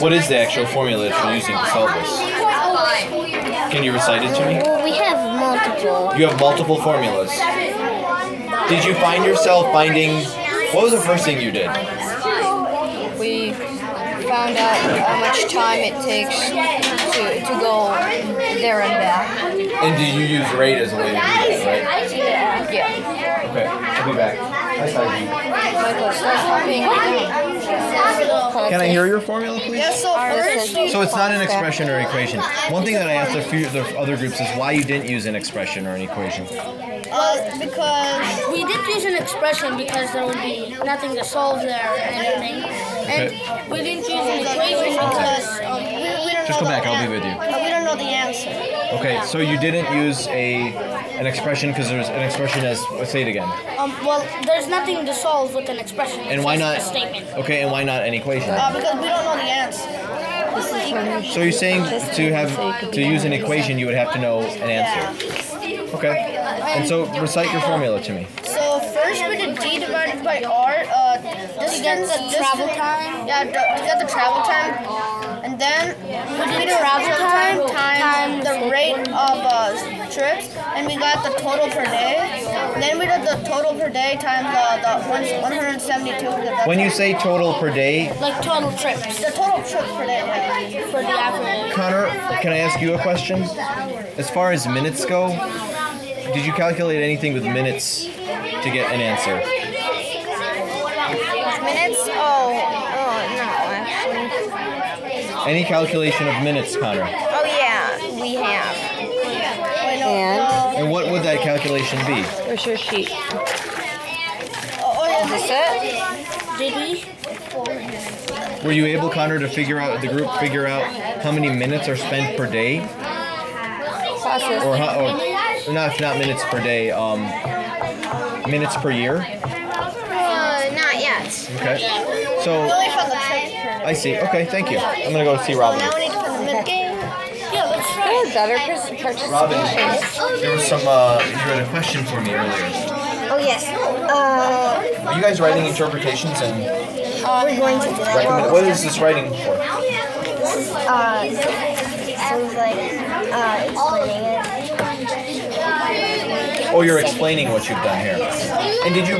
[SPEAKER 9] What is the actual formula that you're using to solve this? Can you recite it to me?
[SPEAKER 4] Well, we have multiple.
[SPEAKER 9] You have multiple formulas. Did you find yourself finding, what was the first thing you did?
[SPEAKER 5] We found out how much time it takes to go there and back.
[SPEAKER 9] And did you use rate as a way to do that, right?
[SPEAKER 5] Yeah.
[SPEAKER 9] Okay, I'll be back. Hi, Saji.
[SPEAKER 5] Michael, stop copying it down.
[SPEAKER 9] Can I hear your formula, please?
[SPEAKER 3] Yeah, so first,
[SPEAKER 9] So it's not an expression or equation. One thing that I asked the other groups is why you didn't use an expression or an equation.
[SPEAKER 3] because we did use an expression because there would be nothing to solve there or anything. And we didn't use an equation because we don't
[SPEAKER 9] Just
[SPEAKER 3] know
[SPEAKER 9] go back,
[SPEAKER 3] the
[SPEAKER 9] I'll be with you.
[SPEAKER 3] we don't know the answer.
[SPEAKER 9] Okay, so you didn't use an expression because there's an expression as, say it again.
[SPEAKER 3] Well, there's nothing to solve with an expression.
[SPEAKER 9] And why not,
[SPEAKER 3] A statement.
[SPEAKER 9] okay, and why not an equation?
[SPEAKER 3] Because we don't know the answer.
[SPEAKER 9] So you're saying to use an equation you would have to know an answer. Okay. And so recite your formula to me.
[SPEAKER 3] So first we did d divided by r, distance, travel time. Yeah, to get the travel time. And then we did travel time times the rate of trips, and we got the total per day. And then we did the total per day times the 172.
[SPEAKER 9] When you say total per day,
[SPEAKER 3] Like total trips. The total trips per day, like, for the average.
[SPEAKER 9] Connor, can I ask you a question? As far as minutes go, did you calculate anything with minutes to get an answer?
[SPEAKER 7] Minutes? Oh, no, actually.
[SPEAKER 9] Any calculation of minutes, Connor?
[SPEAKER 7] Oh, yeah, we have. And?
[SPEAKER 9] And what would that calculation be?
[SPEAKER 7] Where's your sheet?
[SPEAKER 3] Is
[SPEAKER 7] this it?
[SPEAKER 3] Did we?
[SPEAKER 9] Were you able, Connor, to figure out how many minutes are spent per day? Or not minutes per day, minutes per year?
[SPEAKER 7] Not yet.
[SPEAKER 9] Okay. So, I see. Okay, thank you. I'm going to go see Robin.
[SPEAKER 3] Yeah, let's try it.
[SPEAKER 7] there's other participation.
[SPEAKER 9] Robin, there was some, you had a question for me earlier.
[SPEAKER 6] Oh yes.
[SPEAKER 9] Are you guys writing interpretations and
[SPEAKER 6] We're going to do that.
[SPEAKER 9] recommend? What is this writing for?
[SPEAKER 6] Sounds like explaining it.
[SPEAKER 9] Oh, you're explaining what you've done here. And did you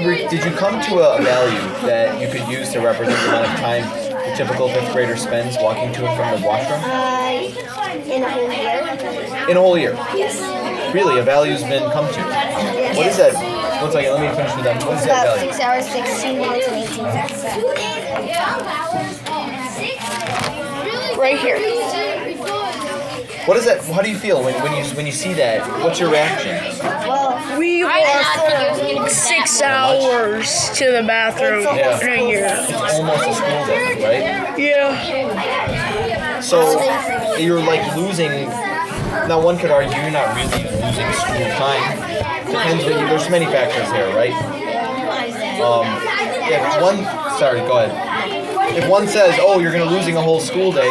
[SPEAKER 9] come to a value that you could use to represent the amount of time the typical fifth grader spends walking to and from the washroom?
[SPEAKER 6] In a whole year.
[SPEAKER 9] In a whole year?
[SPEAKER 6] Yes.
[SPEAKER 9] Really, a value's been come to. What is that? 1 second, let me finish with them. What is that
[SPEAKER 6] About
[SPEAKER 9] value?
[SPEAKER 6] 6 hours, 16 minutes, and 18 seconds.
[SPEAKER 7] Right here.
[SPEAKER 9] What is that? How do you feel when you see that? What's your reaction?
[SPEAKER 7] We walk 6 hours to the bathroom
[SPEAKER 9] Yeah.
[SPEAKER 7] in a year.
[SPEAKER 9] It's almost a school day, right?
[SPEAKER 7] Yeah.
[SPEAKER 9] So you're like losing. Now one could argue you're not really losing school time. Depends. There's many factors here, right? Sorry, go ahead. If one says, "Oh, you're going to losing a whole school day,"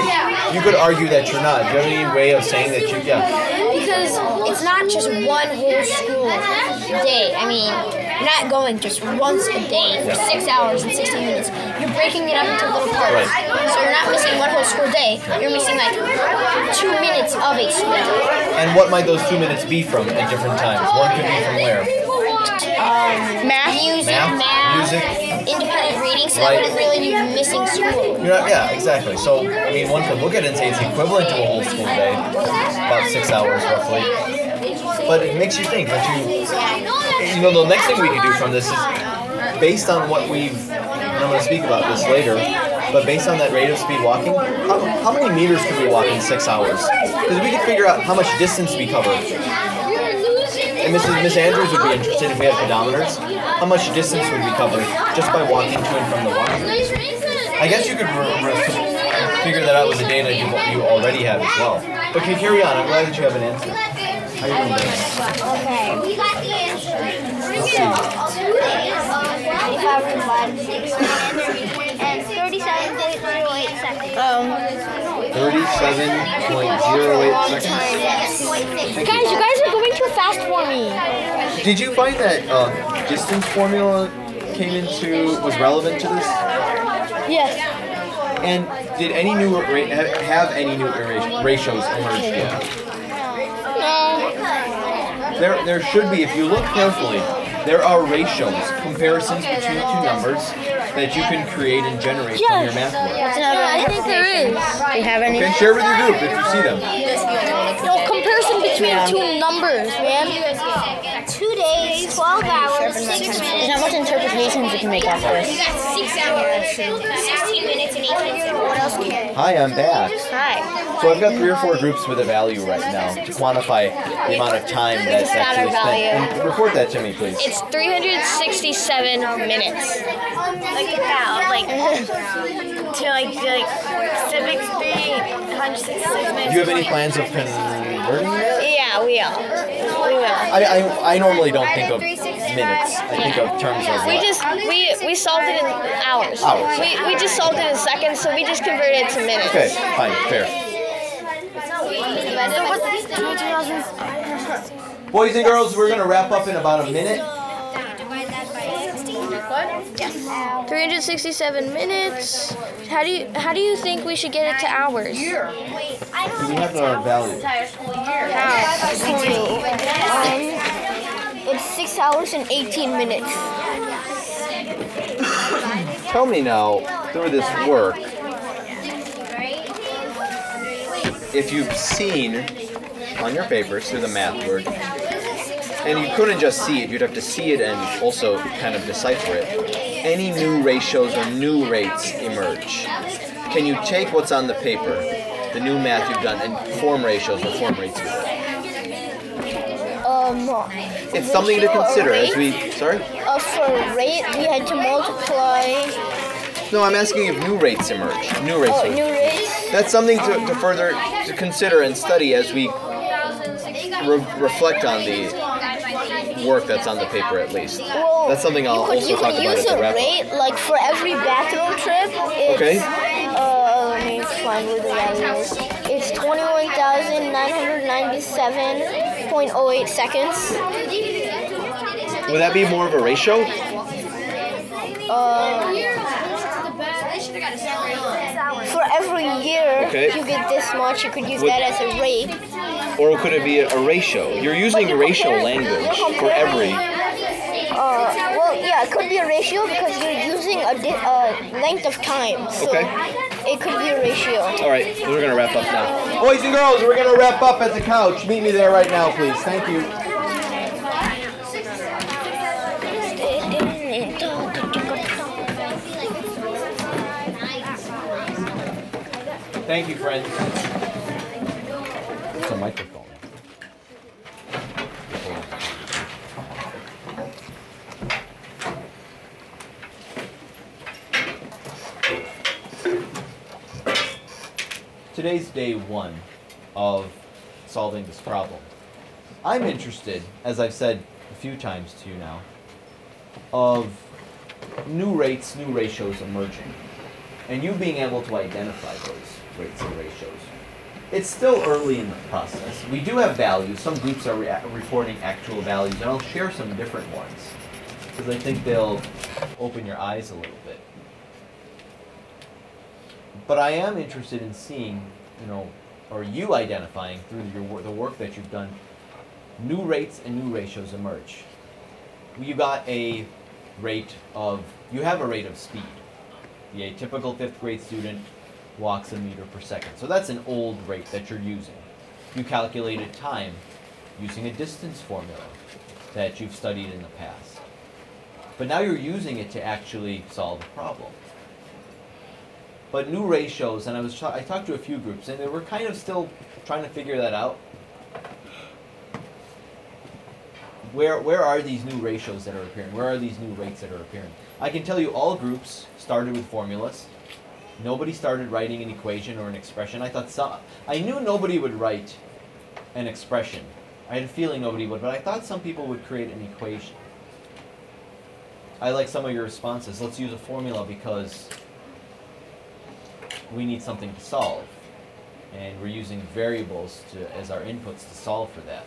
[SPEAKER 9] you could argue that you're not. Do you have any way of saying that you? Yeah.
[SPEAKER 3] Because it's not just one whole school day. I mean, you're not going just once a day for 6 hours and 16 minutes. You're breaking it up into little parts.
[SPEAKER 9] Right.
[SPEAKER 3] So you're not missing one whole school day. You're missing like 2 minutes of a school day.
[SPEAKER 9] And what might those 2 minutes be from at different times? One could be from where?
[SPEAKER 7] Math.
[SPEAKER 9] Music.
[SPEAKER 3] Independent reading, so
[SPEAKER 9] Right.
[SPEAKER 3] that wouldn't really be missing school.
[SPEAKER 9] Yeah, exactly. So, I mean, one could look at it and say it's equivalent to a whole school day, about 6 hours roughly. But it makes you think that the next thing we could do from this is, based on what and I'm going to speak about this later, but based on that rate of speed walking, how many meters could we walk in 6 hours? Because we could figure out how much distance we cover. And Miss Andrews would be interested if we had pedometers. How much distance would we cover just by walking to and from the washroom? I guess you could figure that out with the data you already have as well. But can carry on. I'm glad that you have an answer. How are you doing, Dan?
[SPEAKER 6] Okay. We got the answer.
[SPEAKER 9] Let's see.
[SPEAKER 6] 25 divided 6 and 37.08 seconds.
[SPEAKER 9] 37.08 seconds.
[SPEAKER 7] Guys, you guys are going too fast for me.
[SPEAKER 9] Did you find that distance formula was relevant to this?
[SPEAKER 7] Yes.
[SPEAKER 9] And did any new have any new ratios emerged yet? There should be. If you look carefully, there are ratios, comparisons between two numbers that you can create and generate from your math work.
[SPEAKER 7] I think there is.
[SPEAKER 3] Do you have any?
[SPEAKER 9] Okay, share with your group if you see them.
[SPEAKER 7] No comparison between two numbers, man.
[SPEAKER 6] 2 days, 12 hours, 6 minutes.
[SPEAKER 3] There's not much interpretations you can make off this.
[SPEAKER 6] We got 6 hours, 16 minutes, and 18 seconds. What else can you?
[SPEAKER 9] Hi, I'm back.
[SPEAKER 3] Hi.
[SPEAKER 9] So I've got 3 or 4 groups with a value right now to quantify the amount of time that's actually spent. And report that to me, please.
[SPEAKER 2] It's 367 minutes.
[SPEAKER 3] Like how? Like to like civics 366 minutes.
[SPEAKER 9] Do you have any plans of converting that?
[SPEAKER 2] Yeah, we will. We will.
[SPEAKER 9] I normally don't think of minutes. I think of terms of
[SPEAKER 2] We solved it in hours.
[SPEAKER 9] Hours.
[SPEAKER 2] We just solved it in seconds, so we just converted it to minutes.
[SPEAKER 9] Okay, fine, fair. Boys and girls, we're going to wrap up in about a minute.
[SPEAKER 2] 367 minutes. How do you think we should get it to hours?
[SPEAKER 9] Do we have our value?
[SPEAKER 7] It's 6 hours and 18 minutes.
[SPEAKER 9] Tell me now, through this work, if you've seen on your papers through the math work, and you couldn't just see it, you'd have to see it and also kind of decipher it, any new ratios or new rates emerge. Can you take what's on the paper, the new math you've done, and form ratios or form rates with it? It's something to consider as we, sorry?
[SPEAKER 7] For rate, we had to multiply.
[SPEAKER 9] No, I'm asking if new rates emerge. New rates.
[SPEAKER 7] New rates.
[SPEAKER 9] That's something to further to consider and study as we reflect on the work that's on the paper at least.
[SPEAKER 7] Well,
[SPEAKER 9] that's something I'll also
[SPEAKER 7] you
[SPEAKER 9] talk
[SPEAKER 7] could
[SPEAKER 9] about
[SPEAKER 7] use
[SPEAKER 9] at the
[SPEAKER 7] a
[SPEAKER 9] wrap
[SPEAKER 7] rate, like for every bathroom trip. It's,
[SPEAKER 9] Okay.
[SPEAKER 7] Let me find where the value is. It's 21,997.08 seconds.
[SPEAKER 9] Would that be more of a ratio?
[SPEAKER 7] For every year,
[SPEAKER 9] Okay.
[SPEAKER 7] you get this much. You could use that as a rate.
[SPEAKER 9] Or could it be a ratio? You're using ratio language for every.
[SPEAKER 7] Well, yeah, it could be a ratio because you're using a length of time. So
[SPEAKER 9] Okay.
[SPEAKER 7] it could be a ratio.
[SPEAKER 9] All right, we're going to wrap up now.
[SPEAKER 1] Boys and girls, we're going to wrap up at the couch. Meet me there right now, please. Thank you. Thank you, friends. It's a microphone. Today's day one of solving this problem. I'm interested, as I've said a few times to you now, of new rates, new ratios emerging, and you being able to identify those rates and ratios. It's still early in the process. We do have values. Some groups are reporting actual values, and I'll share some different ones because I think they'll open your eyes a little bit. But I am interested in seeing, or you identifying through the work that you've done, new rates and new ratios emerge. You have a rate of speed. The atypical 5th grade student walks a meter per second. So that's an old rate that you're using. You calculated time using a distance formula that you've studied in the past. But now you're using it to actually solve a problem. But new ratios, and I talked to a few groups, and they were kind of still trying to figure that out. Where are these new ratios that are appearing? Where are these new rates that are appearing? I can tell you all groups started with formulas. Nobody started writing an equation or an expression. I knew nobody would write an expression. I had a feeling nobody would, but I thought some people would create an equation. I like some of your responses. Let's use a formula because we need something to solve. And we're using variables as our inputs to solve for that.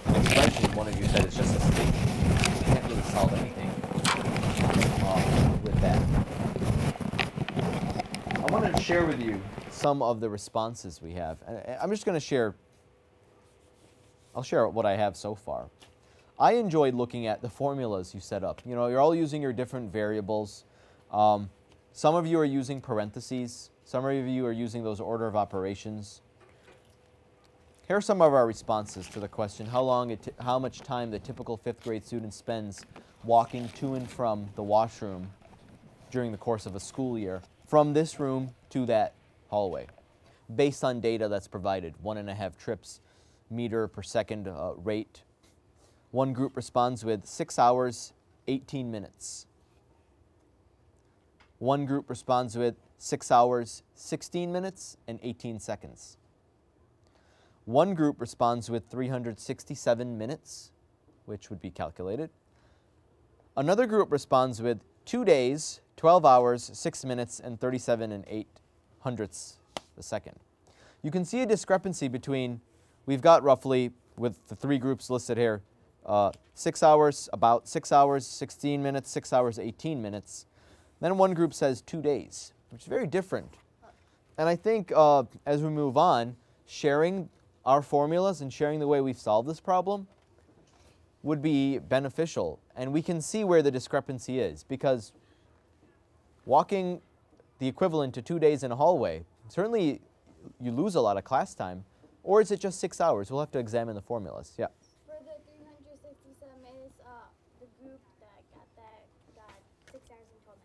[SPEAKER 1] Expression, one of you said, it's just a statement. You can't really solve anything with that. I wanted to share with you some of the responses we have. I'm just going to I'll share what I have so far. I enjoyed looking at the formulas you set up. You're all using your different variables. Some of you are using parentheses. Some of you are using those order of operations. Here are some of our responses to the question, how much time the typical 5th grade student spends walking to and from the washroom during the course of a school year, from this room to that hallway, based on data that's provided, 1.5 trips, meter per second rate. One group responds with 6 hours, 18 minutes. One group responds with 6 hours, 16 minutes, and 18 seconds. One group responds with 367 minutes, which would be calculated. Another group responds with 2 days, 12 hours, 6 minutes, and 37 8/100ths a second. You can see a discrepancy between, we've got roughly, with the 3 groups listed here, 6 hours, about 6 hours, 16 minutes, 6 hours, 18 minutes. Then one group says 2 days, which is very different. And I think as we move on, sharing our formulas and sharing the way we've solved this problem would be beneficial. And we can see where the discrepancy is, because walking the equivalent to 2 days in a hallway, certainly you lose a lot of class time. Or is it just 6 hours? We'll have to examine the formulas. Yeah.
[SPEAKER 6] For the 367 minutes, the group that got 6 hours and 12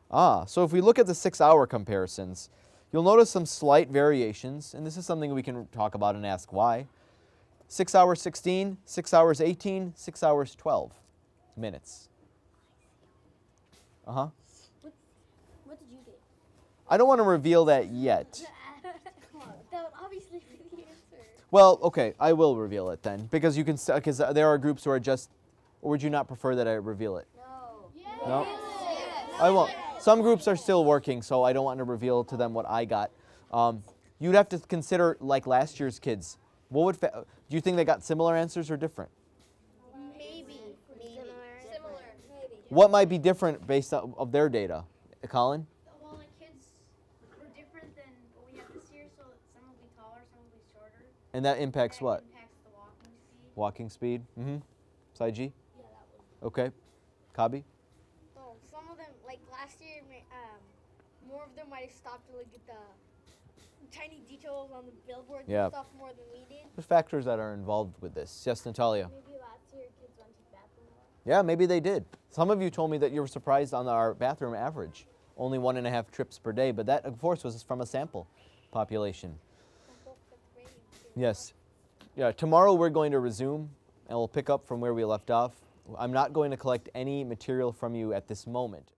[SPEAKER 6] minutes.
[SPEAKER 1] So if we look at the 6-hour comparisons, you'll notice some slight variations, and this is something we can talk about and ask why. 6 hours 16, 6 hours 18, 6 hours 12 minutes.
[SPEAKER 6] What did you get?
[SPEAKER 1] I don't want to reveal that yet.
[SPEAKER 6] Come on, that would obviously be the answer.
[SPEAKER 1] Well, okay, I will reveal it then, because because there are groups who are just, or would you not prefer that I reveal it?
[SPEAKER 6] No. Yes.
[SPEAKER 1] No?
[SPEAKER 6] Yes.
[SPEAKER 1] I won't. Some groups are still working, so I don't want to reveal to them what I got. You'd have to consider like last year's kids. What would do you think they got similar answers or different?
[SPEAKER 6] Maybe. Similar. Maybe.
[SPEAKER 1] What might be different based on of their data? Colin?
[SPEAKER 10] Well, the kids were different than what we have this year, so some will be taller, some will be shorter.
[SPEAKER 1] And that impacts what?
[SPEAKER 10] Impacts the walking speed.
[SPEAKER 1] Walking speed? Mm-hmm. Saiji?
[SPEAKER 6] Yeah, that was.
[SPEAKER 1] Okay. Kabi?
[SPEAKER 6] Oh, some of them, like last year, more of them might have stopped to look at the tiny details on the billboards
[SPEAKER 1] Yeah.
[SPEAKER 6] and stuff more than we did.
[SPEAKER 1] There's factors that are involved with this. Yes, Natalia?
[SPEAKER 6] Maybe last year kids went to the bathroom more.
[SPEAKER 1] Yeah, maybe they did. Some of you told me that you were surprised on our bathroom average. Only 1.5 trips per day, but that, of course, was from a sample population. Yes. Yeah, tomorrow we're going to resume, and we'll pick up from where we left off. I'm not going to collect any material from you at this moment.